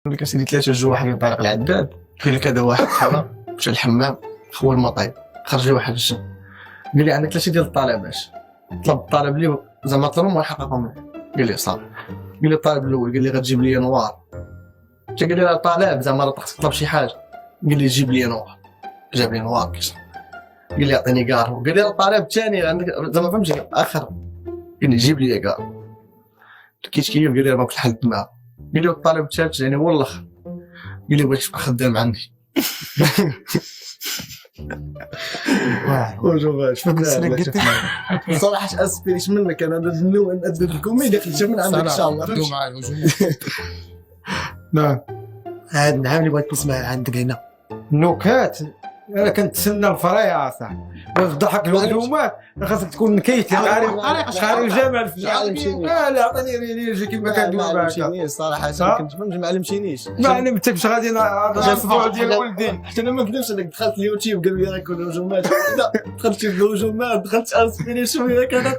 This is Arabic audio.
قال لك اسيدي 3 جوج واحد ينطلق العداد، قال لك هذا واحد حرا مشى للحمام خوا المطيب خرج لي واحد الجن، قال لي عندك 3 ديال الطلبات، طلب الطالب اللي زعما طلبهم وحققهم لي، قال لي صافي، قال لي الطالب الاول قال لي غتجيب لي نوار، حتى قال لي راه طالب زعما راه خصك تطلب شي حاجه، قال لي جيب لي نوار، جاب لي نوار كيشرب، قال لي عطيني كارو، قال لي راه الطالب الثاني عندك زعما فهمتي اخر، قال لي جيب لي كارو، كيف قال لي راه باغي الحل معاه، قال لي الطالب الثالث يعني هو الاخر، قال لي بغيت تبقى خدام عندي. وجو شفنا صراحه اسبيريش منك انا النوع نأدب الكوميديا خرجت من عندك ان شاء الله. نبداو مع الهجوم. نعم هاد النعام اللي بغيت نسمع عندك هنا النكات انا كنتسنى الفريعه صاحبي والضحك الهجومات خاصك تكون نكيت شحال الجمال في لا عطيني ريليجي كيما كندوي ما معاك علمتينيش صراحه كنت فهمت ما علمتينيش ما علمتكش غادي نصبوا ديال ولدي حتى انا ما نكذبش انا دخلت اليوتيوب قالوا لي راك هجومات لا دخلت الهجومات دخلت اسبيريشن شويه كذا